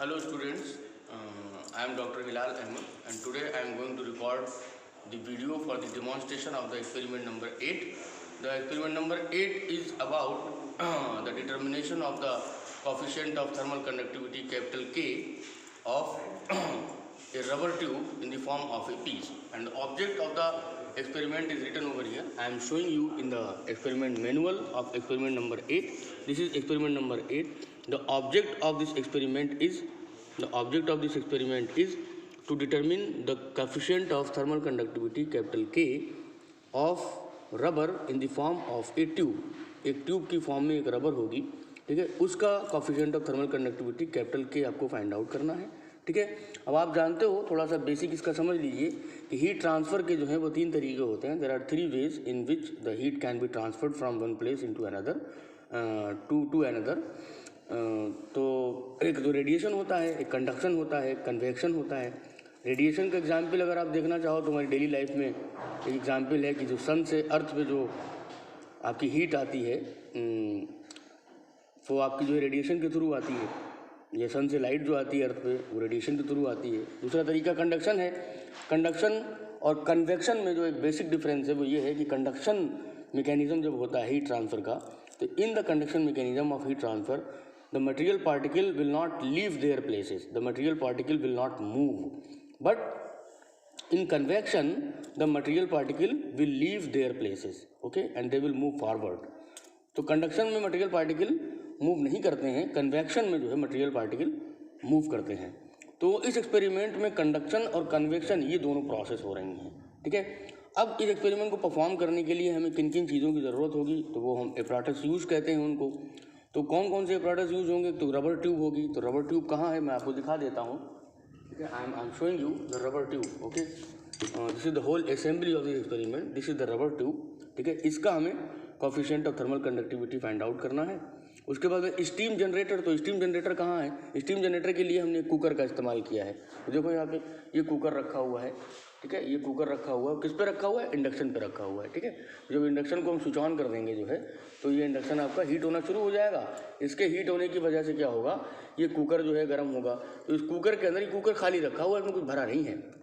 Hello students, I am Dr. Hilal Ahmed and today I am going to record the video for the demonstration of the experiment number 8. The experiment number 8 is about the determination of the coefficient of thermal conductivity capital K of a rubber tube in the form of a piece, and the object of the experiment is written over here. I am showing you in the experiment manual of experiment number 8. This is experiment number 8. The object of this experiment is to determine the coefficient of thermal conductivity capital K of rubber in the form of a tube. एक tube की form में एक rubber होगी, ठीक है, उसका coefficient of thermal conductivity capital के आपको फाइंड आउट करना है, ठीक है। अब आप जानते हो, थोड़ा सा बेसिक इसका समझ लीजिए कि हीट ट्रांसफ़र के जो है वो 3 तरीके होते हैं। There are 3 ways in which the heat can be transferred from one place into another to another. तो एक जो रेडिएशन होता है, एक कंडक्शन होता है, कन्वेक्शन होता है। रेडिएशन का एग्जाम्पल अगर आप देखना चाहो तो हमारी डेली लाइफ में एक एग्जाम्पल है कि जो सन से अर्थ पे जो आपकी हीट आती है वो आपकी जो रेडिएशन के थ्रू आती है। ये सन से लाइट जो आती है अर्थ पे वो रेडिएशन के थ्रू आती है। दूसरा तरीका कंडक्शन है। कंडक्शन और कन्वेक्शन में जो एक बेसिक डिफरेंस है वो ये है कि कंडक्शन मैकेनिज्म जब होता है हीट ट्रांसफ़र का, तो in the conduction mechanism of heat transfer the material particle will not leave their places, the material particle will not move, but in convection the material particle will leave their places, okay, and they will move forward. तो conduction में material particle move नहीं करते हैं, convection में जो है material particle move करते हैं। तो इस एक्सपेरिमेंट में कंडक्शन और कन्वेक्शन ये दोनों प्रोसेस हो रही हैं, ठीक है। अब इस एक्सपेरिमेंट को परफॉर्म करने के लिए हमें किन किन चीज़ों की ज़रूरत होगी, तो वो हम एपराटस यूज़ कहते हैं उनको। तो कौन कौन से एपराटस यूज होंगे, तो रबर ट्यूब होगी। तो रबर ट्यूब कहाँ है मैं आपको दिखा देता हूँ, ठीक है। I am showing you the rubber tube, okay. This is the whole assembly of this experiment, this is the rubber tube, ठीक है। इसका हमें coefficient of thermal conductivity find out करना है। उसके बाद में स्टीम जनरेटर, तो स्टीम जनरेटर कहाँ है। स्टीम जनरेटर के लिए हमने कुकर का इस्तेमाल किया है। तो देखो यहाँ पे ये कुकर रखा हुआ है, ठीक है। ये कुकर रखा हुआ है, किस पे रखा हुआ है, इंडक्शन पे रखा हुआ है, ठीक है। जब इंडक्शन को हम स्विच ऑन कर देंगे जो है, तो ये इंडक्शन आपका हीट होना शुरू हो जाएगा। इसके हीट होने की वजह से क्या होगा, ये कुकर जो है गर्म होगा। तो इस कुकर के अंदर, ये कुकर खाली रखा हुआ है, इसमें कुछ भरा नहीं है,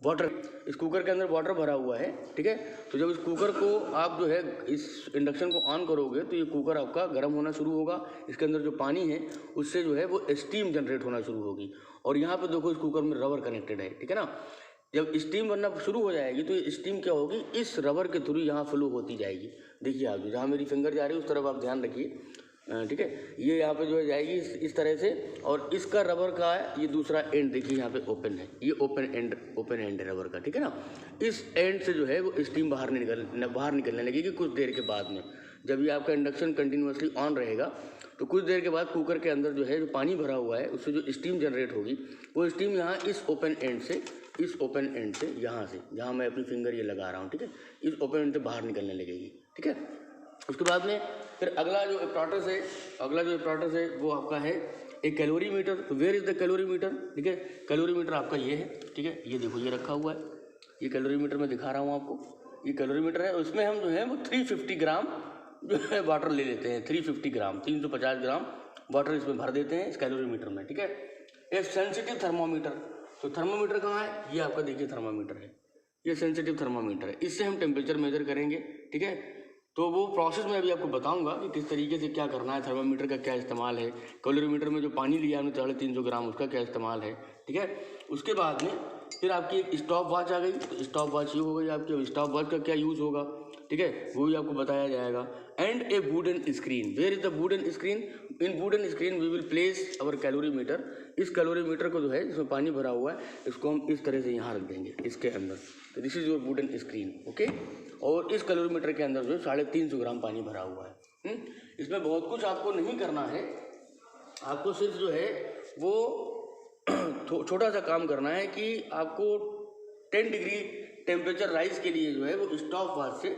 वाटर, इस कुकर के अंदर वाटर भरा हुआ है, ठीक है। तो जब इस कुकर को आप जो है इस इंडक्शन को ऑन करोगे तो ये कुकर आपका गर्म होना शुरू होगा। इसके अंदर जो पानी है उससे जो है वो स्टीम जनरेट होना शुरू होगी। और यहाँ पे देखो इस कुकर में रबर कनेक्टेड है, ठीक है ना। जब स्टीम बनना शुरू हो जाएगी तो ये स्टीम क्या होगी, इस रबर के थ्रू यहाँ फ्लो होती जाएगी। देखिए आप जहाँ मेरी फिंगर जा रही है उस तरफ आप ध्यान रखिए, ठीक है। ये यहाँ पे जो है जाएगी इस तरह से, और इसका रबर का ये दूसरा एंड देखिए यहाँ पे ओपन है, ये ओपन एंड है रबर का, ठीक है ना। इस एंड से जो है वो स्टीम बाहर निकलने लगेगी कुछ देर के बाद में। जब ये आपका इंडक्शन कंटिन्यूसली ऑन रहेगा तो कुछ देर के बाद कुकर के अंदर जो है जो पानी भरा हुआ है उससे जो स्टीम जनरेट होगी, वो स्टीम यहाँ इस ओपन एंड से यहाँ से, जहाँ मैं अपनी फिंगर ये लगा रहा हूँ, ठीक है, इस ओपन एंड से बाहर निकलने लगेगी, ठीक है। उसके बाद में फिर अगला जो एपराटस है वो आपका है एक कैलोरीमीटर। तो वेयर इज़ द कैलोरीमीटर, ठीक है। कैलोरीमीटर आपका ये है, ठीक है। ये देखो ये रखा हुआ है, ये कैलोरीमीटर मैं दिखा रहा हूँ आपको, ये कैलोरीमीटर है। उसमें हम जो है वो 350 ग्राम जो है वाटर ले लेते हैं, 350 ग्राम 350 ग्राम वाटर इसमें भर देते हैं इस कैलोरीमीटर में, ठीक है। एक सेंसिटिव थर्मोमीटर, तो थर्मोमीटर कहाँ है, ये आपका देखिए थर्मोमीटर है, ये सेंसिटिव थर्मोमीटर है। इससे हम टेम्परेचर मेजर करेंगे, ठीक है। तो वो प्रोसेस मैं अभी आपको बताऊंगा कि किस तरीके से क्या करना है, थर्मोमीटर का क्या इस्तेमाल है, कैलोरीमीटर में जो पानी लिया हमने 350 ग्राम उसका क्या इस्तेमाल है, ठीक है। उसके बाद में फिर आपकी एक स्टॉप वॉच आ गई। तो स्टॉप वॉच ये हो गई आपकी। अब स्टॉप वॉच का क्या यूज़ होगा, ठीक है, वो भी आपको बताया जाएगा। And a wooden screen, where is the wooden screen, in wooden screen we will place our calorimeter. इस कैलोरीमीटर को जो है जिसमें पानी भरा हुआ है इसको हम इस तरह से यहाँ रख देंगे इसके अंदर। तो this is your wooden screen, okay. और इस कैलोरीमीटर के अंदर जो है 350 ग्राम पानी भरा हुआ है। इसमें बहुत कुछ आपको नहीं करना है, आपको सिर्फ जो है वो छोटा सा काम करना है कि आपको 10 डिग्री टेम्परेचर राइज के लिए जो है वो स्टॉप वॉच से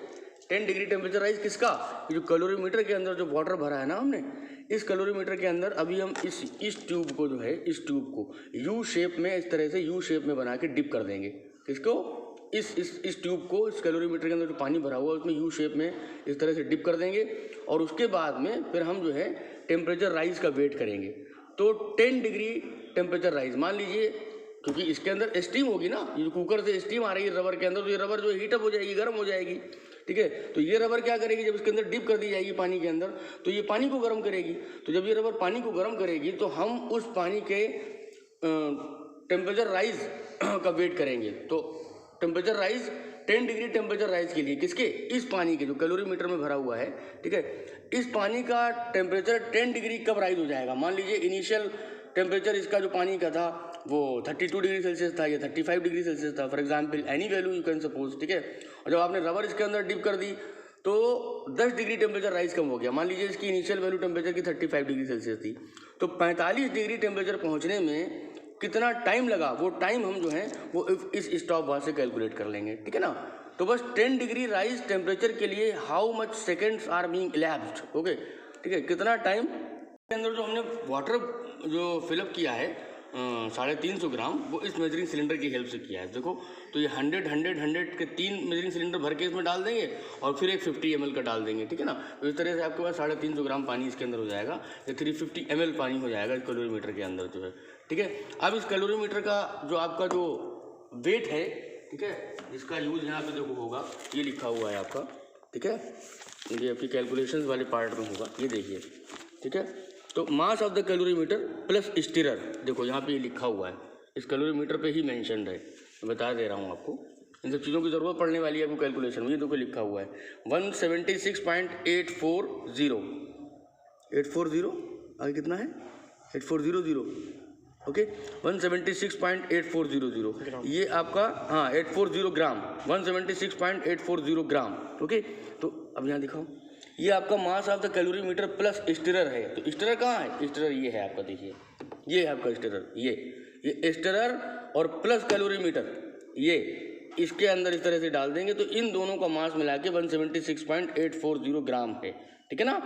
10 डिग्री टेम्परेचर राइज किसका, जो कैलोरीमीटर के अंदर जो वाटर भरा है ना हमने, इस कैलोरीमीटर के अंदर अभी हम इस ट्यूब को जो है, इस ट्यूब को यू शेप में, इस तरह से यू शेप में बना के डिप कर देंगे। किसको, इस ट्यूब को, इस कैलोरीमीटर के अंदर जो पानी भरा हुआ है उसमें यू शेप में इस तरह से डिप कर देंगे। और उसके बाद में फिर हम जो है टेम्परेचर राइज का वेट करेंगे। तो 10 डिग्री टेम्परेचर राइज। मान लीजिए क्योंकि इसके अंदर स्टीम होगी ना, ये कुकर से स्टीम आ रही है रबर के अंदर, तो ये रबर जो हीटअप हो जाएगी, गर्म हो जाएगी, ठीक है। तो ये रबर क्या करेगी, जब इसके अंदर डिप कर दी जाएगी पानी के अंदर, तो ये पानी को गर्म करेगी। तो जब ये रबर पानी को गर्म करेगी तो हम उस पानी के टेम्परेचर राइज का वेट करेंगे। तो temperature rise 10 degree temperature rise के लिए किसके, इस पानी के जो कैलोरीमीटर में भरा हुआ है, ठीक है, इस पानी का टेम्परेचर 10 डिग्री कब राइज हो जाएगा। मान लीजिए इनिशियल टेम्परेचर इसका जो पानी का था वो 32 डिग्री सेल्सियस था या 35 डिग्री सेल्सियस था, for example any value you can suppose, ठीक है। और जब आपने रबर इसके अंदर डिप कर दी तो 10 डिग्री टेम्परेचर राइज कम हो गया। मान लीजिए इसकी इनिशियल वैल्यू टेम्परेचर की 35 डिग्री सेल्सियस थी, तो 45 डिग्री टेम्परेचर पहुंचने में कितना टाइम लगा, वो टाइम हम जो है वो इस स्टॉप वॉच से कैलकुलेट कर लेंगे, ठीक है ना। तो बस 10 डिग्री राइज टेम्परेचर के लिए how much seconds are being elapsed, okay, ठीक है, कितना टाइम के अंदर जो हमने वाटर जो फिलअप किया है 350 ग्राम, वो इस मेजरिंग सिलेंडर की हेल्प से किया है। देखो तो ये 100 के 3 मेजरिंग सिलेंडर भर के इसमें डाल देंगे और फिर एक 50 ml का डाल देंगे, ठीक है ना। तो इस तरह से आपके पास 350 ग्राम पानी इसके अंदर हो जाएगा, या 350 ml पानी हो जाएगा इस कैलोरीमीटर के अंदर जो है, ठीक है। अब इस कैलोरीमीटर का जो आपका जो वेट है, ठीक है, इसका यूज यहाँ पे देखो होगा, ये लिखा हुआ है आपका, ठीक है, ये आपकी कैलकुलेशंस वाले पार्ट में होगा, ये देखिए, ठीक है। तो mass of the calorimeter plus stirrer, देखो यहाँ पे ये लिखा हुआ है, इस कैलोरीमीटर पे ही मेंशन्ड है, मैं बता दे रहा हूँ आपको, इन सब चीज़ों की ज़रूरत पड़ने वाली है आपको कैलकुलेशन में। ये देखो लिखा हुआ है 176.840, 840 आगे कितना है 8400, ओके, 176.8400, ये आपका हाँ 840 ग्राम, 176.840 ग्राम, ओके। तो अब यहाँ दिखाओ, ये आपका mass of the calorimeter plus stirrer है। तो स्टीरर कहाँ है, स्टीरर ये है आपका, देखिए ये है आपका स्टीरर, ये स्टीरर और प्लस कैलोरीमीटर ये इसके अंदर इस तरह से डाल देंगे तो इन दोनों का मास मिला के 176.840 ग्राम है, ठीक है ना।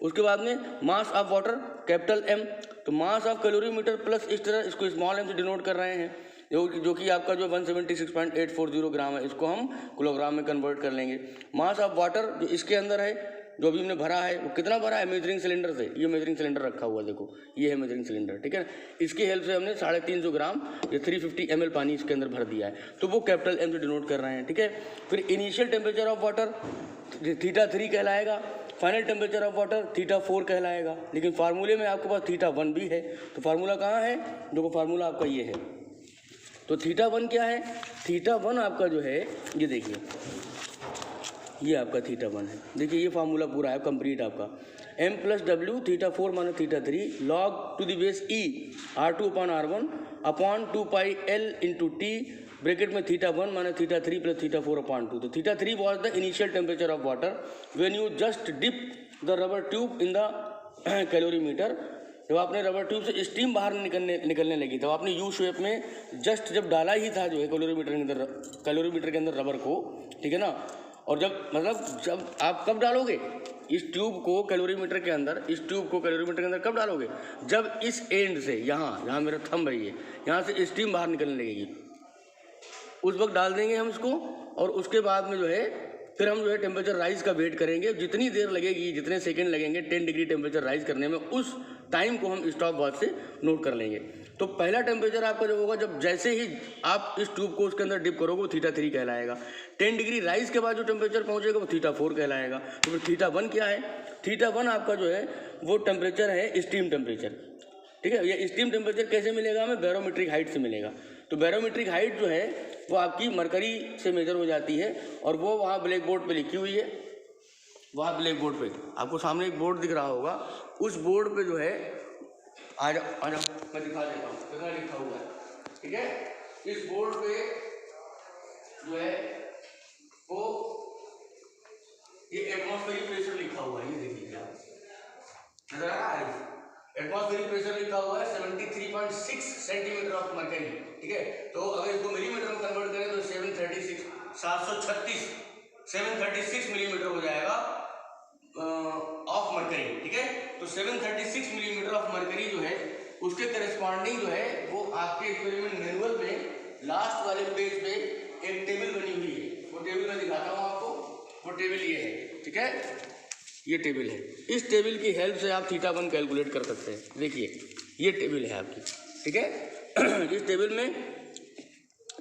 उसके बाद में mass of water capital M, तो mass of calorimeter plus stirrer, इसको स्मॉल m से डिनोट कर रहे हैं, जो कि आपका जो 176.840 ग्राम है, इसको हम किलोग्राम में कन्वर्ट कर लेंगे। मास ऑफ वाटर जो इसके अंदर है, जो अभी हमने भरा है, वो कितना भरा है मेजरिंग सिलेंडर से, ये मेजरिंग सिलेंडर रखा हुआ है, देखो ये है मेजरिंग सिलेंडर, ठीक है। इसकी हेल्प से हमने 350 ग्राम या 350 ml पानी इसके अंदर भर दिया है, तो वो कैपिटल M से डिनोट कर रहे हैं, ठीक है। फिर इनिशियल टेम्परेचर ऑफ वाटर θ3 कहलाएगा, फाइनल टेम्परेचर ऑफ वाटर θ4 कहलाएगा, लेकिन फार्मूले में आपके पास θ1 भी है। तो फार्मूला कहाँ है, देखो फार्मूला आपका ये है। तो θ1 क्या है, θ1 आपका जो है ये देखिए, ये आपका θ1 है, देखिए ये फार्मूला पूरा है कंप्लीट आपका, m + w θ4 minus θ3 log to the base e r2/r1 upon 2π l into T bracket में θ1 माइनस θ3 प्लस θ4/2। तो θ3 was the initial temperature of water when you just dip the rubber tube in the calorimeter. जब आपने rubber tube से steam बाहर निकलने लगी तब आपने यू शेप में जस्ट जब डाला ही था जो है कैलोरीमीटर के अंदर रबर को, ठीक है ना। और जब आप कब डालोगे इस ट्यूब को कैलोरीमीटर के अंदर, इस ट्यूब को कैलोरीमीटर के अंदर कब डालोगे, जब इस एंड से यहाँ मेरा थंब है ये, यहाँ से स्टीम बाहर निकलने लगेगी, उस वक्त डाल देंगे हम इसको। और उसके बाद में जो है फिर हम जो है टेम्परेचर राइज का वेट करेंगे, जितनी देर लगेगी, जितने सेकंड लगेंगे 10 डिग्री टेम्परेचर राइज करने में, उस टाइम को हम स्टॉप वॉच से नोट कर लेंगे। तो पहला टेम्परेचर आपका जो होगा, जब जैसे ही आप इस ट्यूब को उसके अंदर डिप करोगे वो θ3 कहलाएगा। 10 डिग्री राइज के बाद जो टेम्परेचर पहुंचेगा वो θ4 कहलाएगा। तो फिर θ1 क्या है, θ1 आपका जो है वो टेम्परेचर है स्टीम टेम्परेचर, ठीक है। ये स्टीम टेम्परेचर कैसे मिलेगा हमें, बैरोमीट्रिक हाइट से मिलेगा। तो बैरोमीट्रिक हाइट जो है वो आपकी मरकरी से मेजर हो जाती है, और वो वहाँ ब्लैक बोर्ड पे लिखी हुई है, वहाँ ब्लैक बोर्ड पे आपको सामने एक बोर्ड दिख रहा होगा, उस बोर्ड पे जो है आ जाओ मैं दिखा देता हूँ, कितना लिखा हुआ है, ठीक है। इस बोर्ड पे जो है वो ये एटमॉस्फेरिक प्रेशर लिखा हुआ है, ये देखिए आप नजर आ रहा है, एटमॉस्फेरिक प्रेशर लिखा हुआ है 73.6 सेंटीमीटर ऑफ मरकरी, ठीक है। तो अगर इसको मिलीमीटर में कन्वर्ट करें तो 736 मिलीमीटर हो जाएगा ऑफ मरकरी, ठीक है। तो 736 मिलीमीटर ऑफ मरकरी जो है उसके करस्पॉन्डिंग जो है वो आपके एक्सपेरिमेंट मैनुअल में लास्ट वाले पेज पे एक टेबल बनी हुई है, वो टेबल मैं दिखाता हूँ आपको। वो टेबल ये है, ठीक है, ये टेबल है। इस टेबल की हेल्प से आप θ1 कैलकुलेट कर सकते हैं। देखिए ये टेबल है आपकी, ठीक है। इस टेबल में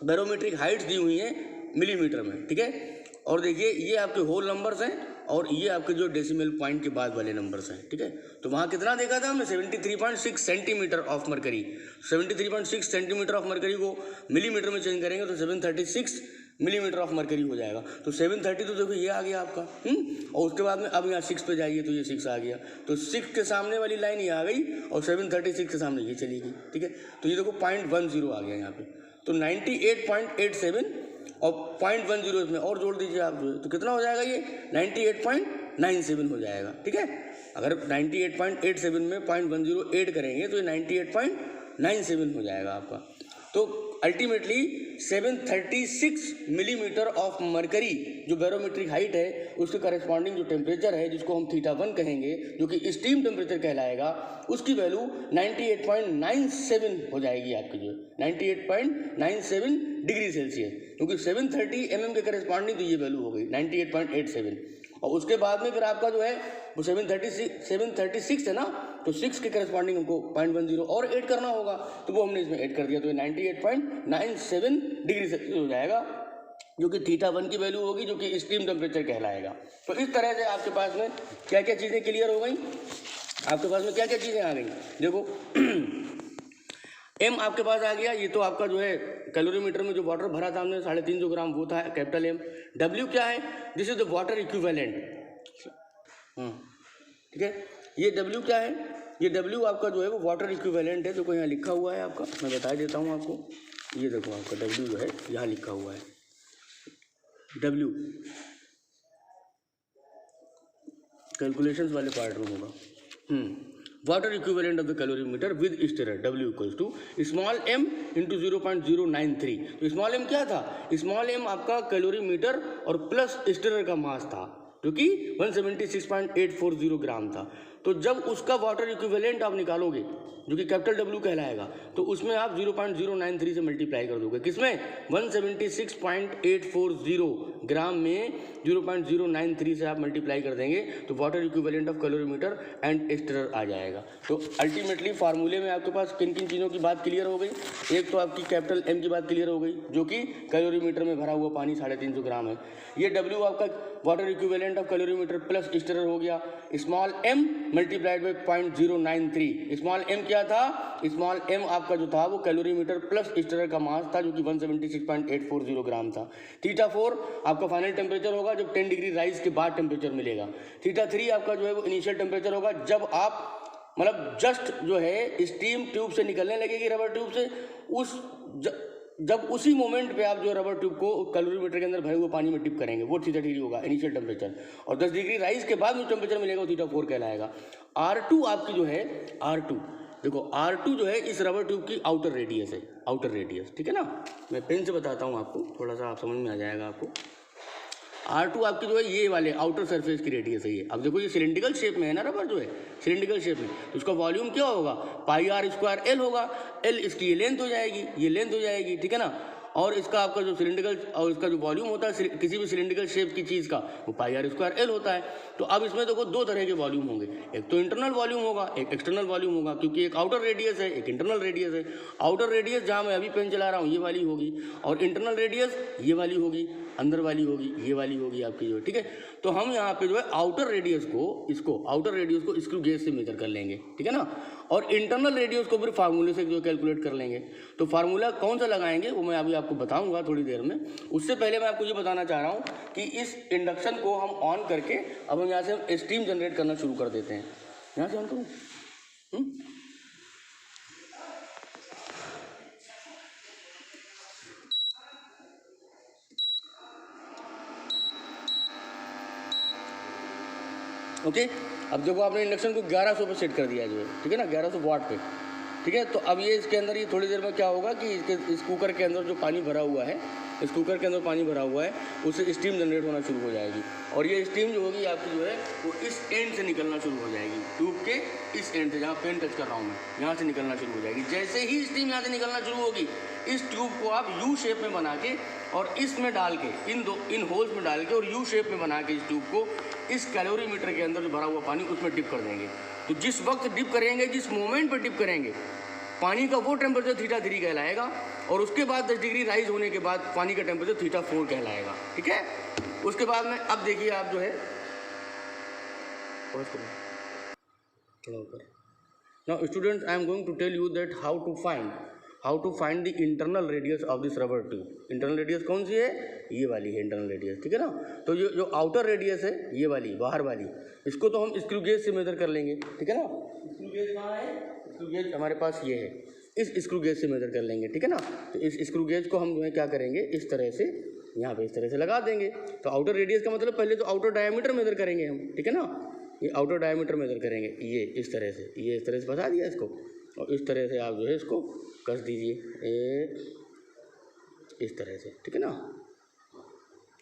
बैरोमीट्रिक हाइट्स दी हुई हैं मिलीमीटर में, ठीक है। और देखिए ये आपके होल नंबर्स हैं और ये आपके जो डेसिमल पॉइंट के बाद वाले नंबर्स हैं, ठीक है। तो वहाँ कितना देखा था हमने 73.6 centimetre of mercury. 73.6 centimetre of mercury को मिलीमीटर में चेंज करेंगे तो 736 मिलीमीटर ऑफ मरकरी हो जाएगा। तो 730 तो देखो ये आ गया आपका, और उसके बाद में अब यहाँ 6 पे जाइए तो ये 6 आ गया। तो 6 के सामने वाली लाइन ये आ गई और 736 के सामने ये चली गई, ठीक है। तो ये देखो 0.10 आ गया यहाँ पे। तो 98.87 और 0.10 इसमें और जोड़ दीजिए आप, जो है तो कितना हो जाएगा ये 98.97 हो जाएगा, ठीक है। अगर 98.87 में 0.10 ऐड करेंगे तो ये 98.97 हो जाएगा आपका। तो अल्टीमेटली 736 मिलीमीटर ऑफ मरकरी जो बैरोमीट्रिक हाइट है उसके करस्पॉन्डिंग जो टेम्परेचर है जिसको हम θ1 कहेंगे, जो कि स्टीम टेम्परेचर कहलाएगा, उसकी वैल्यू 98.97 हो जाएगी आपकी, जो 98.97 डिग्री सेल्सियस, क्योंकि 730 mm के करस्पॉन्डिंग तो ये वैल्यू हो गई 98.87। और उसके बाद में फिर आपका जो है वो 736 है ना, तो 6 के करस्पॉन्डिंग हमको 0.10 और ऐड करना होगा, तो वो हमने इसमें ऐड कर दिया। तो 98.97 डिग्री सेल्सियस हो जाएगा, जो कि θ1 की वैल्यू होगी, जो कि स्टीम टेम्परेचर कहलाएगा। तो इस तरह से आपके पास में क्या क्या चीज़ें क्लियर हो गई, आपके पास में क्या क्या चीज़ें आ गई। देखो M आपके पास आ गया, ये तो आपका जो है कैलोरीमीटर में जो वाटर भरा था हमने 350 ग्राम, वो था कैपिटल M। W क्या है, this is the water equivalent, ठीक है। ये W क्या है, ये W आपका जो है वो वाटर इक्विवेलेंट है, जो यहाँ लिखा हुआ है आपका, मैं बता देता हूँ आपको। ये देखो आपका W जो है यहाँ लिखा हुआ है, W कैलकुलेशंस वाले पार्ट में होगा। Water equivalent of the calorimeter with stirrer W equals to small m into 0.093। तो स्मॉल m क्या था, स्मॉल m आपका कैलोरीमीटर और प्लस स्टिरर का मास था, जो कि 176.840 ग्राम था। तो जब उसका वाटर इक्विवेलेंट आप निकालोगे, जो कि कैपिटल W कहलाएगा, तो उसमें आप 0.093 से मल्टीप्लाई कर दोगे, किसमें 176.840 ग्राम में 0.093 से आप मल्टीप्लाई कर देंगे, तो water equivalent of calorimeter and stirrer आ जाएगा। तो अल्टीमेटली फार्मूले में आपके पास किन किन चीज़ों की बात क्लियर हो गई। एक तो आपकी कैपिटल M की बात क्लियर हो गई, जो कि कैलोरीमीटर में भरा हुआ पानी 350 ग्राम है। ये W आपका water equivalent of calorimeter plus stirrer हो गया, small m multiplied by 0.093। Small m क्या था, स्मॉल m आपका जो था वो कैलोरीमीटर प्लस स्टिरर का मास था, जो कि 176.840 ग्राम था। θ4 आपका फाइनल टेम्परेचर होगा जब 10 डिग्री राइज के बाद टेम्परेचर मिलेगा। θ3 आपका जो है वो इनिशियल टेम्परेचर होगा जब आप मतलब जस्ट जो है स्टीम ट्यूब से निकलने लगेगी, रबर ट्यूब से, जब उसी मोमेंट पे आप जो रबर ट्यूब को कैलोरीमीटर के अंदर भरे हुए पानी में डिप करेंगे, वो θ3 होगा इनिशियल टेम्परेचर। और 10 डिग्री राइज के बाद जो टेम्परेचर मिलेगा वो θ4 कहलाएगा। R2 आपकी जो है, R2 देखो, R2 जो है इस रबर ट्यूब की आउटर रेडियस है, आउटर रेडियस, ठीक है ना। मैं पेन से बताता हूँ आपको, थोड़ा सा आप समझ में आ जाएगा आपको। R2 आपकी जो है ये वाले आउटर सरफेस की रेडियस है ये। अब देखो ये सिलिंड्रिकल शेप में है ना रबर, जो है सिलिंड्रिकल शेप में, तो उसका वॉल्यूम क्या होगा, πr² L होगा। L इसकी ये लेंथ हो जाएगी, ये लेंथ हो जाएगी, ठीक है ना। और इसका आपका जो सिलिंड्रिकल और इसका जो वॉल्यूम होता है किसी भी सिलिंड्रिकल शेप की चीज़ का, वो πr² L होता है। तो अब इसमें देखो दो तरह के वॉल्यूम होंगे, एक तो इंटरनल वॉल्यूम होगा, एक एक्सटर्नल वॉल्यूम होगा, क्योंकि एक आउटर रेडियस है, एक इंटरनल रेडियस है। आउटर रेडियस जहाँ मैं अभी पेन चला रहा हूँ ये वाली होगी, और इंटरनल रेडियस ये वाली होगी, अंदर वाली होगी, ये वाली होगी आपकी जो है, ठीक है। तो हम यहाँ पे जो है आउटर रेडियस को, इसको आउटर रेडियस को स्क्रू गेज से मेजर कर लेंगे, ठीक है ना। और इंटरनल रेडियस को फिर फार्मूले से जो कैलकुलेट कर लेंगे। तो फार्मूला कौन सा लगाएंगे वो मैं अभी आपको बताऊंगा थोड़ी देर में। उससे पहले मैं आपको ये बताना चाह रहा हूँ कि इस इंडक्शन को हम ऑन करके अब हम यहाँ से हम स्टीम जनरेट करना शुरू कर देते हैं। यहाँ से ऑन करूँ, ओके। अब देखो आपने इंडक्शन को 1100 पे सेट कर दिया है जो है, ठीक है ना, 1100 वाट पे, ठीक है। तो अब ये इसके अंदर ये थोड़ी देर में क्या होगा कि इस कुकर के अंदर जो पानी भरा हुआ है, इस कुकर के अंदर पानी भरा हुआ है, उससे स्टीम जनरेट होना शुरू हो जाएगी। और ये स्टीम जो होगी आपकी जो है वो इस एंड से निकलना शुरू हो जाएगी, ट्यूब के इस एंड से, जहाँ पेन टच कर रहा हूँ मैं, यहाँ से निकलना शुरू हो जाएगी। जैसे ही स्टीम यहाँ से निकलना शुरू होगी, इस ट्यूब को आप यू शेप में बना के और इसमें डाल के, इन होल्स में डाल के और यू शेप में बना के इस ट्यूब को इस कैलोरीमीटर के अंदर जो भरा हुआ पानी उसमें डिप कर देंगे। तो जिस वक्त डिप करेंगे, जिस मोमेंट पर डिप करेंगे, पानी का वो टेम्परेचर θ3 कहलाएगा, और उसके बाद 10 डिग्री राइज होने के बाद पानी का टेम्परेचर θ4 कहलाएगा। ठीक है, उसके बाद में अब देखिए आप जो है now students, I am going to tell you that how to find the internal radius of this rubber tube. Internal radius कौन सी है? ये वाली है इंटरनल रेडियस। ठीक है ना, तो जो आउटर रेडियस है ये वाली, बाहर वाली, इसको तो हम स्क्रू गेज से मेजर कर लेंगे। ठीक है ना, स्क्रू गेज कहाँ है? स्क्रू गेज हमारे पास ये है, इस स्क्रू गेज से मेजर कर लेंगे। ठीक है ना, तो इस स्क्रू गेज को हम जो है क्या करेंगे, इस तरह से यहाँ पे इस तरह से लगा देंगे। तो आउटर रेडियस का मतलब पहले तो आउटर डायमीटर मेजर करेंगे हम। ठीक है ना, ये आउटर डायमीटर मेजर करेंगे, ये इस तरह से, ये इस तरह से फंसा दिया इसको, और इस तरह से आप जो है इसको कस दीजिए इस तरह से। ठीक है ना,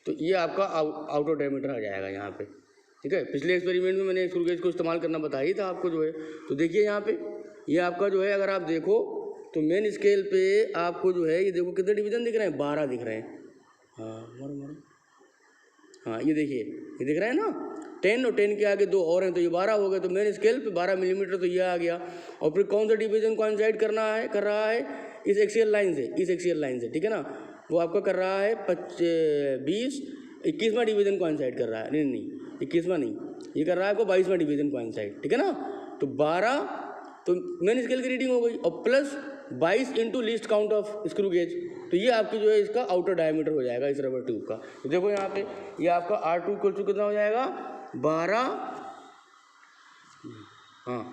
तो ये आपका आउटर डायमीटर आ जाएगा यहाँ पे। ठीक है, पिछले एक्सपेरिमेंट में मैंने स्क्रू गेज को इस्तेमाल करना बताया ही था आपको जो है। तो देखिए यहाँ पे ये आपका जो है, अगर आप देखो तो मेन स्केल पे आपको जो है ये देखो कितने डिवीजन दिख रहे हैं, 12 दिख रहे हैं। हाँ ये देखिए, ये दिख रहा है ना, 10 और 10 के आगे 2 और हैं, तो ये 12 हो गए। तो मेन स्केल पे 12 मिलीमीटर तो ये आ गया। और फिर कौन सा डिवीजन कोइंसाइड कर रहा है इस एक्सियल लाइन से, इस एक्सियल लाइन से। ठीक है ना, वो आपका कर रहा है 21वां डिवीजन कोइंसाइड कर रहा है। नहीं 21वां नहीं, ये कर रहा है आपको 22वां डिवीजन कोइंसाइड। ठीक है ना, तो 12 तो मेन स्केल की रीडिंग हो गई, और plus 22 into least count of screw gauge, तो ये आपकी जो है इसका आउटर डायमीटर हो जाएगा इस रबर ट्यूब का। तो देखो यहाँ पे ये आपका R2 इक्वल टू कितना हो जाएगा, 12, हाँ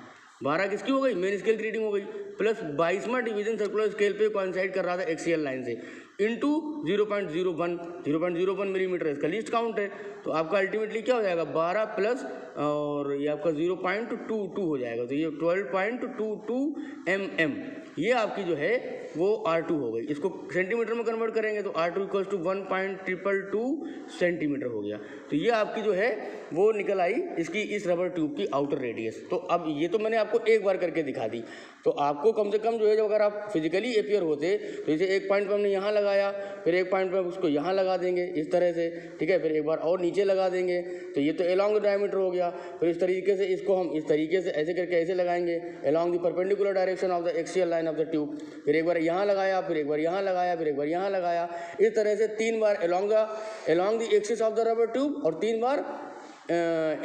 12 किसकी हो गई, मेन स्केल की रीडिंग हो गई, प्लस 22वां डिवीजन सर्कुलर स्केल पे कोइंसाइड कर रहा था एक्सियल लाइन से, इंटू 0.01 मिलीमीटर इसका लीस्ट काउंट है। तो आपका अल्टीमेटली क्या हो जाएगा, 12 प्लस और ये आपका 0.22 हो जाएगा, तो ये 12.22 mm, ये आपकी जो है वो R2 हो गई। इसको सेंटीमीटर में कन्वर्ट करेंगे तो R2 इक्वल्स टू 1.222 सेंटीमीटर हो गया। तो ये आपकी जो है वो निकल आई इसकी इस रबर ट्यूब की आउटर रेडियस। तो अब ये तो मैंने आपको एक बार करके दिखा दी, तो आपको कम से कम जो है, जब अगर आप फिजिकली अपियर होते तो जैसे एक पॉइंट पर हमने यहाँ लगाया, फिर एक पॉइंट पर उसको यहाँ लगा देंगे इस तरह से। ठीक है, फिर एक बार और नीचे लगा देंगे, तो ये तो अलॉन्ग द डायमीटर हो गया। फिर इस तरीके से इसको हम इस तरीके से ऐसे करके ऐसे लगाएंगे along the perpendicular direction of the axial line of the tube. फिर एक बार यहाँ लगाया, फिर एक बार यहाँ लगाया, फिर एक बार यहाँ लगाया, इस तरह से 3 बार along the axis of the rubber tube, और 3 बार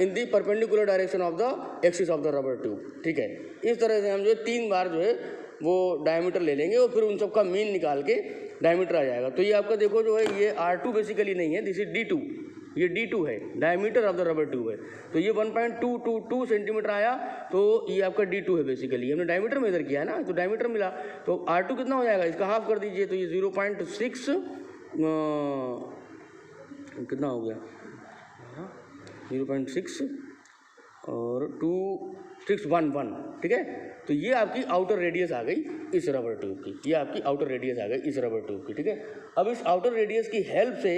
in the perpendicular direction of the axis of the rubber tube. ठीक है, इस तरह से हम जो है 3 बार जो है वो डायमीटर ले लेंगे, और फिर उन सब का मीन निकाल के डायमीटर आ जाएगा। तो ये आपका देखो जो है ये R2 बेसिकली नहीं है, दिस इज D2, ये D2 है, diameter of the rubber tube है। तो ये 1.222 सेंटीमीटर आया, तो ये आपका D2 है बेसिकली। हमने डायमीटर मेजर किया है ना, तो डायमीटर मिला, तो R2 कितना हो जाएगा, इसका हाफ कर दीजिए, तो ये 0.6 कितना हो गया, 0.6 और 2611। ठीक है, तो ये आपकी आउटर रेडियस आ गई इस रबर ट्यूब की, ये आपकी आउटर रेडियस आ गई इस रबर ट्यूब की। ठीक है, अब इस आउटर रेडियस की हेल्प से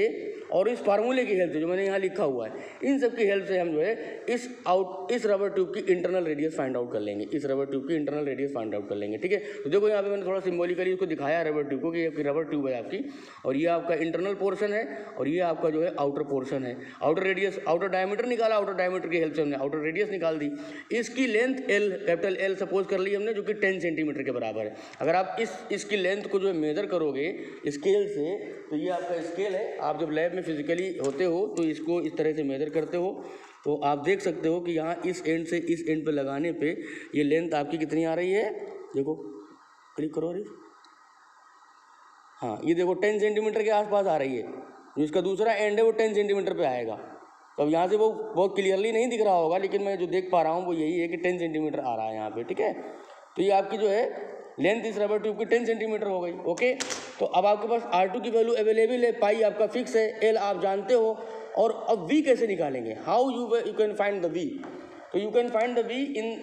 और इस फार्मूले की हेल्प से जो मैंने यहाँ लिखा हुआ है, इन सब की हेल्प से हम जो है इस रबर ट्यूब की इंटरनल रेडियस फाइंड आउट कर लेंगे, इस रबर ट्यूब की इंटरनल रेडियस फाइंड आउट कर लेंगे। ठीक है, तो देखो यहाँ पे मैंने थोड़ा सिम्बॉलिकली उसको दिखाया रबर ट्यूब को कि ये रबर ट्यूब है आपकी, और ये आपका इंटरनल पोर्शन है, और ये आपका जो है आउटर पोर्शन है। आउटर रेडियस, आउटर डायमीटर निकाला, आउटर डायमीटर की हेल्प से हमने आउटर रेडियस निकाल दी। इसकी length L, capital L suppose कर ली हमने, जो कि 10 सेंटीमीटर के बराबर है। अगर आप इसकी लेंथ को जो है मेजर करोगे स्केल से, तो ये आपका स्केल है, आप जब लैब में फिजिकली होते हो तो इसको इस तरह से मेजर करते हो, तो आप देख सकते हो कि यहाँ इस एंड से इस एंड पे लगाने पे ये लेंथ आपकी कितनी आ रही है, देखो क्लिक करो अरे, हाँ ये देखो 10 सेंटीमीटर के आसपास आ रही है। जो इसका दूसरा एंड है वो 10 सेंटीमीटर पे आएगा। तो अब यहाँ से वो बहुत क्लियरली नहीं दिख रहा होगा, लेकिन मैं जो देख पा रहा हूँ वो यही है कि 10 सेंटीमीटर आ रहा है यहाँ पे। ठीक है, तो ये आपकी जो है लेंथ इस रबर ट्यूब की 10 सेंटीमीटर हो गई। ओके, तो अब आपके पास R2 की वैल्यू अवेलेबल है, पाई आपका फिक्स है, L आप जानते हो, और अब V कैसे निकालेंगे, how you can find the V। तो you can find the V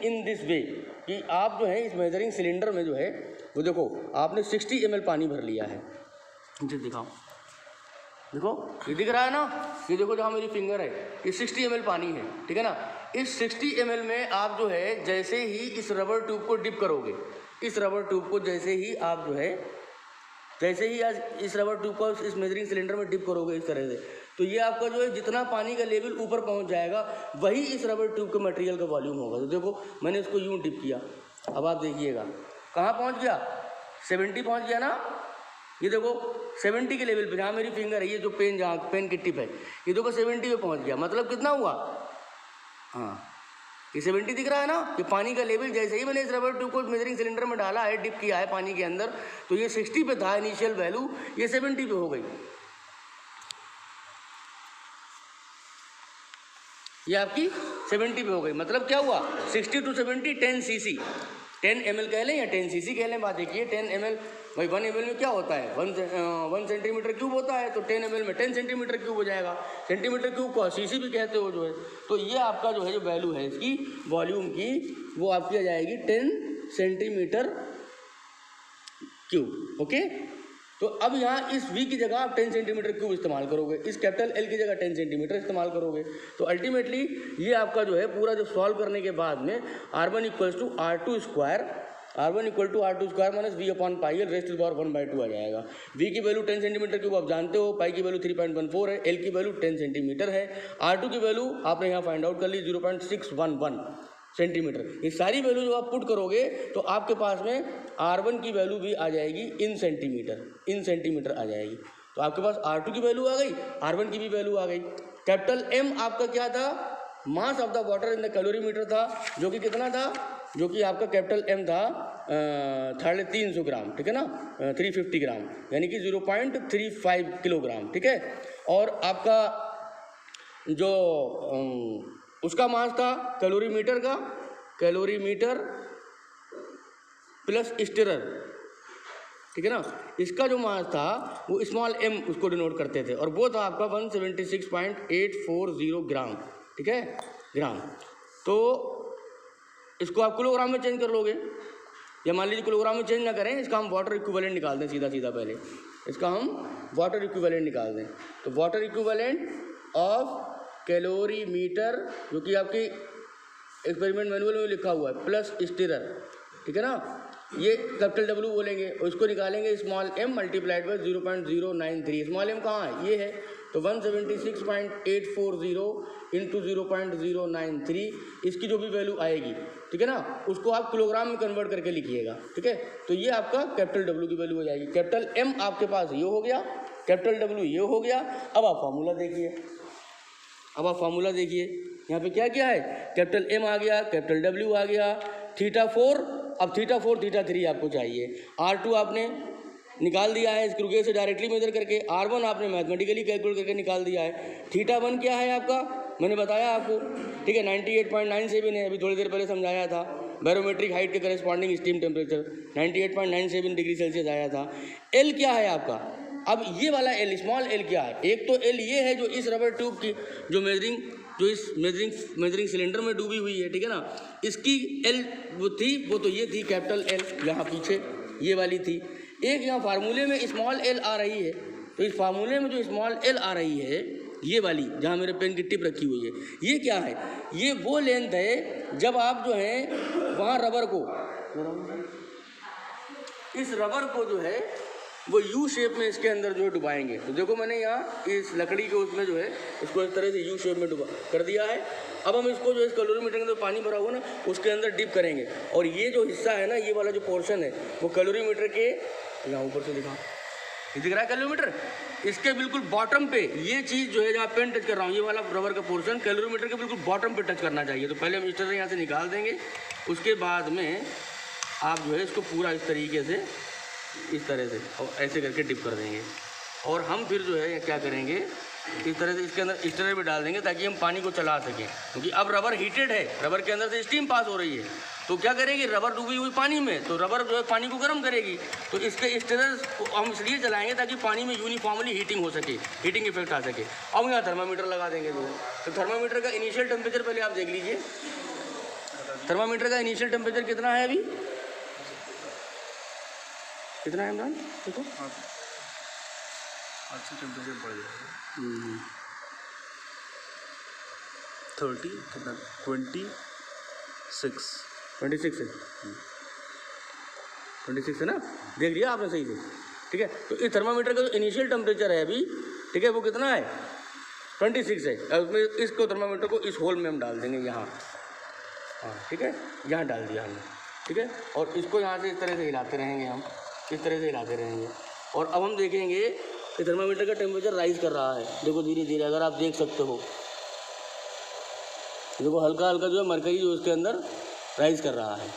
in this way, कि आप जो है इस मेजरिंग सिलेंडर में जो है वो देखो आपने 60 ml पानी भर लिया है। मुझे दिखाओ, देखो ये दिख रहा है ना, ये देखो जहाँ मेरी फिंगर है, ये 60 ml पानी है। ठीक है ना, इस 60 ml में आप जो है जैसे ही इस रबर ट्यूब को डिप करोगे, इस रबर ट्यूब को जैसे ही आप जो है, जैसे ही आज इस रबर ट्यूब को इस मेजरिंग सिलेंडर में डिप करोगे इस तरह से, तो ये आपका जो है जितना पानी का लेवल ऊपर पहुंच जाएगा वही इस रबर ट्यूब के मटेरियल का वॉल्यूम होगा। तो देखो मैंने इसको यूं टिप किया, अब आप देखिएगा कहाँ पहुंच गया, 70 पहुंच गया ना। ये देखो 70 के लेवल पे, जहाँ मेरी फिंगर है, ये जो पेन, जहाँ पेन की टिप है, ये देखो 70 पे पहुंच गया। मतलब कितना हुआ, हाँ ये 70 दिख रहा है ना। ये पानी का लेवल जैसे ही मैंने इस रबर ट्यूब को मेजरिंग सिलेंडर में डाला है, डिप किया है पानी के अंदर, तो ये 60 पे था इनिशियल वैल्यू, ये 70 पे हो गई। ये आपकी 70 पे हो गई। मतलब क्या हुआ, 60 to 70 10 cc, 10 ml कह लें या 10 cc कह लें। बात देखिए 10 ml, भाई 1 ml में क्या होता है, 1 सेंटीमीटर क्यूब होता है, तो 10 ml में 10 सेंटीमीटर क्यूब हो जाएगा। सेंटीमीटर क्यूब को cc भी कहते हो जो है। तो ये आपका जो है जो वैल्यू है इसकी वॉल्यूम की, वो आपकी आ जाएगी 10 सेंटीमीटर क्यूब। ओके, तो अब यहाँ इस v की जगह आप 10 सेंटीमीटर क्यूब इस्तेमाल करोगे, इस कैपिटल L की जगह 10 सेंटीमीटर इस्तेमाल करोगे। तो अल्टीमेटली ये आपका जो है पूरा जो सॉल्व करने के बाद में R1 equals to R2 square, R1 equal to R2 square minus V upon pi L raised to the power 1/2 आ जाएगा। V की वैल्यू 10 सेंटीमीटर क्यूब आप जानते हो, पाई की वैल्यू 3.14 है, L की वैल्यू 10 सेंटीमीटर है, R2 की वैल्यू आपने यहाँ फाइंड आउट कर ली 0.611 सेंटीमीटर। ये सारी वैल्यू जो आप पुट करोगे तो आपके पास में R1 की वैल्यू भी आ जाएगी इन सेंटीमीटर आ जाएगी। तो आपके पास R2 की वैल्यू आ गई, R1 की भी वैल्यू आ गई। कैपिटल M आपका क्या था, mass of the water in the calorimeter था, जो कि कितना था, जो कि आपका कैपिटल M था 350 ग्राम, ठीक है ना, 350 ग्राम, यानी कि 0.35 किलोग्राम, ठीक है। और आपका जो उसका मास था कैलोरीमीटर का, कैलोरीमीटर प्लस स्टिरर, ठीक है ना, इसका जो मास था वो स्मॉल m उसको डिनोट करते थे, और वो था आपका 176.840 ग्राम, ठीक है, ग्राम। तो इसको आप किलोग्राम में चेंज कर लोगे, या मान लीजिए किलोग्राम में चेंज ना करें, इसका हम वाटर इक्विवेलेंट निकाल दें सीधा सीधा। पहले इसका हम वाटर इक्विवेलेंट निकाल दें। तो वाटर इक्विवेलेंट ऑफ कैलोरीमीटर, जो कि आपकी एक्सपेरिमेंट मैनुअल में लिखा हुआ है, प्लस स्टिरर, ठीक है ना, ये कैपिटल W बोलेंगे, और इसको निकालेंगे small m multiplied by 0.093। Small m कहाँ है, ये है, तो 176.840 इंटू 0.093, इसकी जो भी वैल्यू आएगी, ठीक है ना, उसको आप किलोग्राम में कन्वर्ट करके लिखिएगा, ठीक है। तो ये आपका कैपिटल W की वैल्यू हो जाएगी। कैपिटल M आपके पास ये हो गया, कैपिटल W ये हो गया। अब आप फार्मूला देखिए, यहाँ पे क्या क्या है, कैपिटल M आ गया, कैपिटल W आ गया, θ4, अब θ4 θ3 आपको चाहिए। R2 आपने निकाल दिया है स्क्रू से डायरेक्टली मेजर करके, R1 आपने मैथमेटिकली कैलकुलेट करके निकाल दिया है। θ1 क्या है आपका, मैंने बताया आपको, ठीक है, 98.97 है, अभी थोड़ी देर पहले समझाया था। बैरोमेट्रिक हाइट के corresponding steam temperature 98.97 degree Celsius आया था। L क्या है आपका, अब ये वाला L, स्मॉल l क्या है, एक तो L ये है जो इस रबर ट्यूब की जो इस मेजरिंग सिलेंडर में डूबी हुई है, ठीक है ना, इसकी L वो थी, वो तो ये थी कैपिटल L, यहाँ पीछे ये वाली थी। एक यहाँ फार्मूले में स्मॉल l आ रही है, तो इस फार्मूले में जो स्मॉल l आ रही है, ये वाली जहाँ मेरे पेन की टिप रखी हुई है, ये क्या है, ये वो लेंथ है जब आप जो है वहाँ रबर को, इस रबर को जो है वो यू शेप में इसके अंदर जो है डुबाएंगे। तो देखो मैंने यहाँ इस लकड़ी के उसमें जो है इसको इस तरह से यू शेप में डुबा कर दिया है। अब हम इसको जो इस कैलोरीमीटर के अंदर पानी भरा हुआ ना, उसके अंदर डिप करेंगे, और ये जो हिस्सा है ना, ये वाला जो पोर्शन है वो कैलोरीमीटर के, यहाँ ऊपर से दिखा, ये दिख रहा है कैलोरीमीटर, इसके बिल्कुल बॉटम पे ये चीज़ जो है जहाँ पेन टच कर रहा हूँ, ये वाला रबर का पोर्शन कैलोरीमीटर के बिल्कुल बॉटम पे टच करना चाहिए। तो पहले हम इस तरह से यहाँ से निकाल देंगे, उसके बाद में आप जो है इसको पूरा इस तरीके से, इस तरह से और ऐसे करके डिप कर देंगे, और हम फिर जो है क्या करेंगे, इस तरह से इसके अंदर स्टिरर भी डाल देंगे ताकि हम पानी को चला सकें, क्योंकि अब रबर हीटेड है, रबर के अंदर से स्टीम पास हो रही है। तो क्या करेगी, रबर डूबी हुई पानी में, तो रबर जो है पानी को गर्म करेगी, तो इसके स्टिरर को हम इसलिए चलाएंगे ताकि पानी में यूनिफॉर्मली हीटिंग हो सके, हीटिंग इफेक्ट आ सके। अब यहाँ थर्मामीटर लगा देंगे जो है, तो थर्मामीटर का इनिशियल टेम्परेचर पहले आप देख लीजिए, थर्मामीटर का इनिशियल टेम्परेचर कितना है, अभी कितना है इमरान, देखो अच्छा टेम्परेचर बढ़ जाएगा 30 कितना 26 है, 26 है ना, देख लिया आपने सही से, ठीक है। तो इस थर्मामीटर का जो इनिशियल टेम्परेचर है अभी, ठीक है, वो कितना है 26 है। अब उसमें इसको थर्मामीटर को इस होल में हम डाल देंगे यहाँ, हाँ ठीक है, यहाँ डाल दिया हमने, ठीक है। और इसको यहाँ से इस तरह से हिलाते रहेंगे हम, इस तरह से हिलाते रहेंगे। और अब हम देखेंगे कि थर्मामीटर का टेम्परेचर राइज कर रहा है। देखो धीरे धीरे, अगर आप देख सकते हो, देखो हल्का हल्का जो है मरकरी जो उसके अंदर राइज कर रहा है,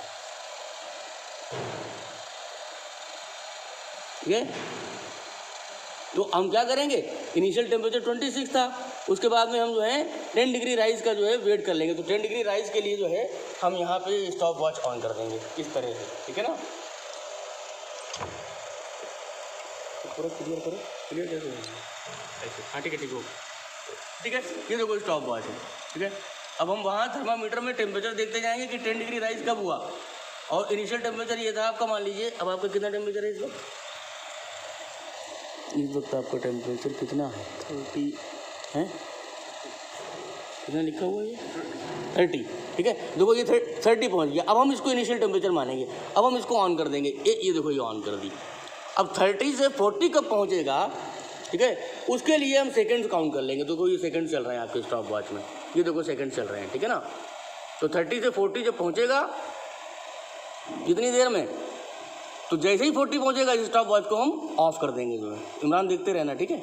ठीक है। तो हम क्या करेंगे, इनिशियल टेम्परेचर 26 था, उसके बाद में हम जो है 10 डिग्री राइज का जो है वेट कर लेंगे। तो 10 डिग्री राइज के लिए जो है हम यहाँ पे स्टॉप वॉच ऑन कर देंगे इस तरह से, ठीक है ना। पूरा क्लियर करो, क्लियर कैसे ऐसे, हाँ ठीक है, ठीक हो, ठीक है। ये देखो स्टॉप वॉच है, ठीक है। अब हम वहाँ थर्मामीटर में टेम्परेचर देखते जाएंगे कि 10 डिग्री राइज कब हुआ। और इनिशियल टेम्परेचर ये था आपका, मान लीजिए अब आपका कितना टेम्परेचर है इस वक्त आपका टेम्परेचर कितना है, 30 है, कितना लिखा हुआ है ये 30, ठीक है। देखो ये 30 पहुँच गया। अब हम इसको इनिशियल टेम्परेचर मानेंगे। अब हम इसको ऑन कर देंगे, ये देखो ये ऑन कर दी। अब 30 से 40 कब पहुँचेगा, ठीक है, उसके लिए हम सेकंड्स काउंट कर लेंगे। देखो ये सेकंड चल रहे हैं आपके स्टॉप वॉच में, ये देखो सेकंड चल रहे हैं, ठीक है ना। तो 30 से 40 जब पहुँचेगा कितनी देर में, तो जैसे ही 40 पहुँचेगा इस स्टॉप वॉच को हम ऑफ कर देंगे जो है। इमरान देखते रहना, ठीक है।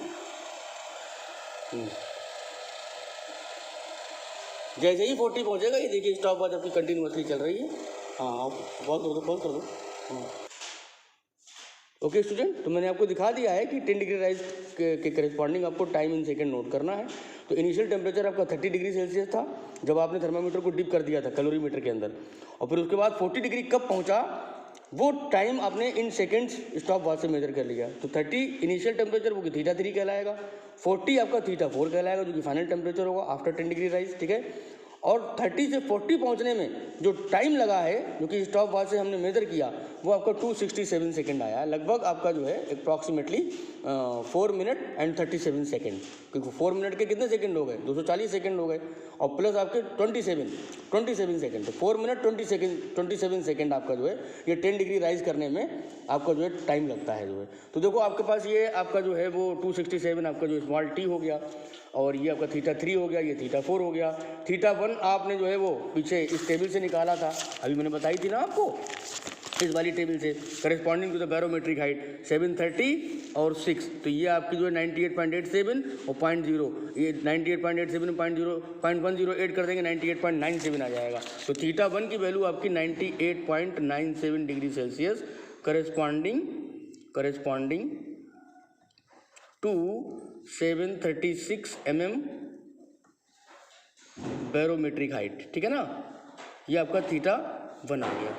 जैसे ही 40 पहुँचेगा, ये देखिए स्टॉप वॉच आपकी कंटिन्यूसली चल रही है। हाँ आप पॉज कर दो, पॉज कर दो। ओके स्टूडेंट, तो मैंने आपको दिखा दिया है कि 10 डिग्री राइज के करेस्पॉन्डिंग आपको टाइम इन सेकंड नोट करना है। तो इनिशियल टेम्परेचर आपका 30 डिग्री सेल्सियस था जब आपने थर्मामीटर को डिप कर दिया था कैलोरीमीटर के अंदर, और फिर उसके बाद 40 डिग्री कब पहुंचा वो टाइम आपने इन सेकंड्स स्टॉप वॉच से मेजर कर लिया। तो 30 इनिशियल टेम्परेचर वो कि θ3 कहलाएगा, 40 आपका θ4 कहलाएगा जो कि फाइनल टेम्परेचर होगा आफ्टर 10 डिग्री राइज, ठीक है। और 30 से 40 पहुंचने में जो टाइम लगा है जो कि स्टॉप वॉच से हमने मेजर किया वो आपका 267 सेकंड आया है। लगभग आपका जो है अप्रॉक्सीमेटली 4 मिनट एंड 37 सेकंड, क्योंकि 4 मिनट के कितने सेकंड हो गए, 240 सेकंड हो गए, और प्लस आपके 27 सेकंड, तो 4 मिनट 27 सेकंड आपका जो है ये 10 डिग्री राइज करने में आपका जो है टाइम लगता है जो है। तो देखो आपके पास ये आपका जो है वो 267 आपका जो स्मॉल टी हो गया, और ये आपका θ3 हो गया, ये θ4 हो गया। θ1 आपने जो है वो पीछे इस टेबल से निकाला था, अभी मैंने बताई थी ना आपको, इस वाली टेबल से, corresponding to the barometric height 730 और 6। तो ये आपकी जो है 98.87 और 0.0, ये 98.87 0.108 कर देंगे 98.97 आ जाएगा। तो θ1 की वैल्यू आपकी 98.97 degree Celsius corresponding to 736 mm barometric height, ठीक है ना। ये आपका θ1 आ गया,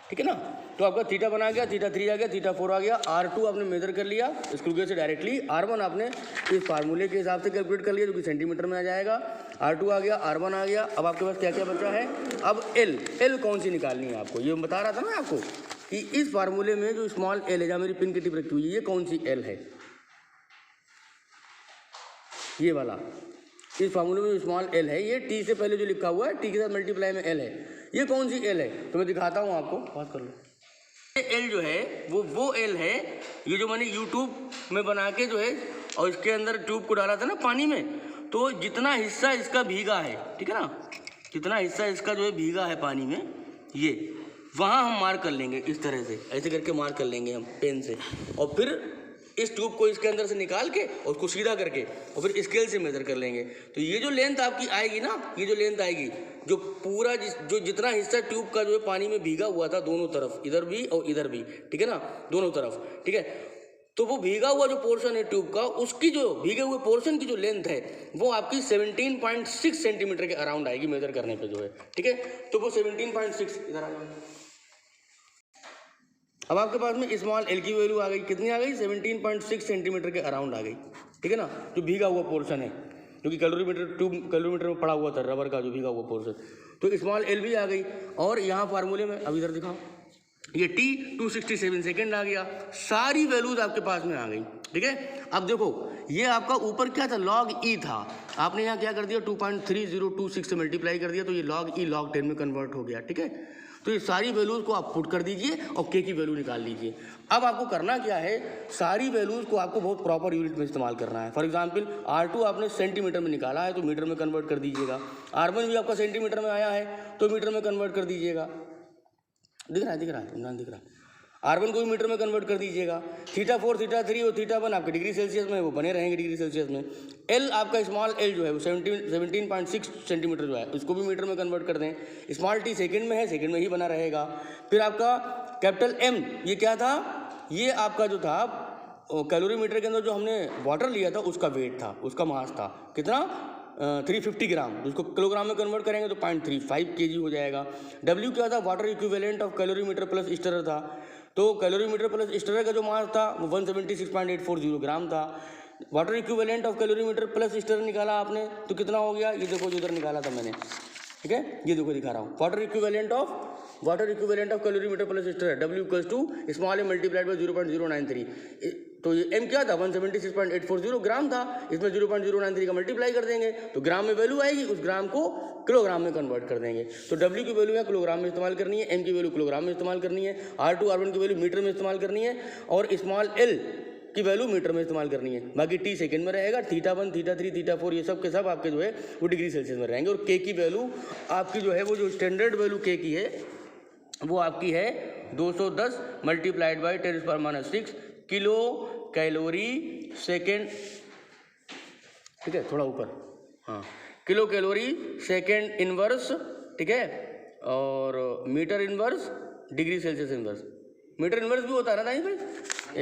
ठीक है ना। तो आपका θ1 आ गया, θ3 आ गया, θ4 आ गया, R2 आपने मेजर कर लिया स्क्रू से डायरेक्टली, R1 आपने इस फार्मूले के हिसाब से कैलकुलेट कर लिया जो कि सेंटीमीटर में आ जाएगा। R2 आ गया, R1 आ गया। अब आपके पास क्या क्या बचा है, अब L कौन सी निकालनी है आपको, ये बता रहा था ना आपको कि इस फार्मूले में जो स्मॉल L है, जहाँ मेरी पिन की टिप रखी हुई है, ये कौन सी L है, ये वाला। इस फार्मूले में जो स्मॉल L है, ये T से पहले जो लिखा हुआ है, T के साथ मल्टीप्लाई में L है, ये कौन सी L है, तो मैं दिखाता हूँ आपको, बात कर लो। ये L जो है वो L है, ये जो मैंने यूट्यूब में बना के जो है और इसके अंदर ट्यूब को डाला था ना पानी में, तो जितना हिस्सा इसका भीगा है, ठीक है ना, जितना हिस्सा इसका जो है भीगा है पानी में, ये वहाँ हम मार्क कर लेंगे इस तरह से, ऐसे करके मार्क कर लेंगे हम पेन से, और फिर इस ट्यूब को इसके अंदर से निकाल के और उसको सीधा करके और फिर स्केल से मेजर कर लेंगे। तो ये जो लेंथ आपकी आएगी ना, ये जो लेंथ आएगी, जो पूरा जो जितना हिस्सा ट्यूब का जो है पानी में भीगा हुआ था दोनों तरफ, इधर भी और इधर भी, ठीक है ना, दोनों तरफ, ठीक है। तो वो भीगा हुआ जो पोर्शन है ट्यूब का, उसकी जो भीगे हुए पोर्शन की जो लेंथ है वो आपकी 17.6 सेंटीमीटर के अराउंड आएगी मेजर करने पे जो है, ठीक है। तो वो 17.6 इधर आ जाएगा। अब आपके पास में स्मॉल L की वैल्यू आ गई, कितनी आ गई, 17.6 सेंटीमीटर के अराउंड आ गई, ठीक है ना, जो भीगा हुआ पोर्शन है, जो कि कैलोरीमीटर में पड़ा हुआ था, रबर का जो भीगा हुआ पोर्शन, तो स्मॉल L भी आ गई। और यहाँ फार्मूले में अब इधर दिखाओ, ये T 267 सेकेंड आ गया, सारी वैल्यूज आपके पास में आ गई, ठीक है। अब देखो ये आपका ऊपर क्या था, log E था, आपने यहाँ क्या कर दिया 2.3026 से मल्टीप्लाई कर दिया, तो ये log E log 10 में कन्वर्ट हो गया, ठीक है। तो ये सारी वैल्यूज़ को आप पुट कर दीजिए और के की वैल्यू निकाल लीजिए। अब आपको करना क्या है, सारी वैल्यूज़ को आपको बहुत प्रॉपर यूनिट में इस्तेमाल करना है। फॉर एग्जांपल R2 आपने सेंटीमीटर में निकाला है तो मीटर में कन्वर्ट कर दीजिएगा। R1 भी आपका सेंटीमीटर में आया है तो मीटर में कन्वर्ट कर दीजिएगा। दिख रहा है इमरान, दिख रहा है। R1 को भी मीटर में कन्वर्ट कर दीजिएगा। θ4, θ3 और θ1 आपके डिग्री सेल्सियस में वो बने रहेंगे डिग्री सेल्सियस में। L आपका स्मॉल l जो है वो 17.6 सेंटीमीटर जो है उसको भी मीटर में कन्वर्ट कर दें। स्मॉल t सेकंड में है, सेकंड में ही बना रहेगा। फिर आपका कैपिटल M ये क्या था, ये आपका जो था कैलोरीमीटर के अंदर जो हमने वाटर लिया था उसका वेट था, उसका मास था कितना 350 ग्राम। उसको किलोग्राम में कन्वर्ट करेंगे तो 0.35 kg हो जाएगा। W क्या था, water equivalent of calorimeter plus stirrer था। तो कैलोरीमीटर प्लस स्टरर का जो मास था वो 176.840 ग्राम था। Water equivalent of calorimeter plus stirrer निकाला आपने तो कितना हो गया, ये देखो जो उधर निकाला था मैंने, ठीक है, ये देखो दिखा रहा हूँ। Water equivalent of calorimeter plus stirrer W equals to small m multiplied by 0.093। तो ये m क्या था 176.840 ग्राम था, इसमें 0.093 का मल्टीप्लाई कर देंगे तो ग्राम में वैल्यू आएगी, उस ग्राम को किलोग्राम में कन्वर्ट कर देंगे। तो W की वैल्यू है किलोग्राम में इस्तेमाल करनी है, M की वैल्यू किलोग्राम में इस्तेमाल करनी है, R2 R1 की वैल्यू मीटर में इस्तेमाल करनी है और स्मॉल l की वैल्यू मीटर में इस्तेमाल करनी है। बाकी t सेकंड में रहेगा, θ1 θ3 θ4 ये सब के सब आपके जो है वो डिग्री सेल्सियस में रहेंगे। और k की वैल्यू आपकी जो है वो जो स्टैंडर्ड वैल्यू k की है वो आपकी है 210 multiplied by 10⁻⁶ kilo calorie second, ठीक है, थोड़ा ऊपर, हाँ, किलो कैलोरी सेकेंड इनवर्स, ठीक है, और metre inverse degree Celsius inverse. Metre inverse भी होता है ना दाई भाई,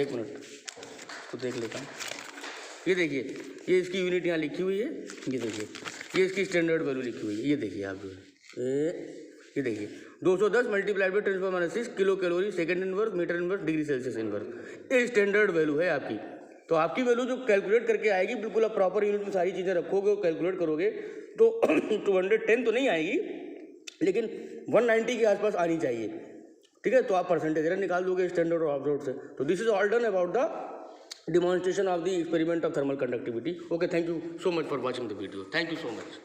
एक मिनट तो देख लेता हूँ। ये देखिए, ये इसकी यूनिट यहाँ लिखी हुई है, ये देखिए, ये इसकी स्टैंडर्ड वैल्यू लिखी हुई है, ये देखिए आप जो है, ये देखिए 210 multiplied by 10⁻⁶ kilo calorie second inverse metre inverse degree Celsius inverse, ये स्टैंडर्ड वैल्यू है आपकी। तो आपकी वैल्यू जो कैलकुलेट करके आएगी, बिल्कुल आप प्रॉपर यूनिट में सारी चीज़ें रखोगे और कैलकुलेट करोगे तो 210 तो नहीं आएगी लेकिन 190 के आसपास आनी चाहिए, ठीक है। तो आप परसेंटेज एरर निकाल दोगे स्टैंडर्ड और आउटसाइड से। तो this is all done about the demonstration of the experiment of thermal conductivity. Okay, thank you so much for watching the video. Thank you so much.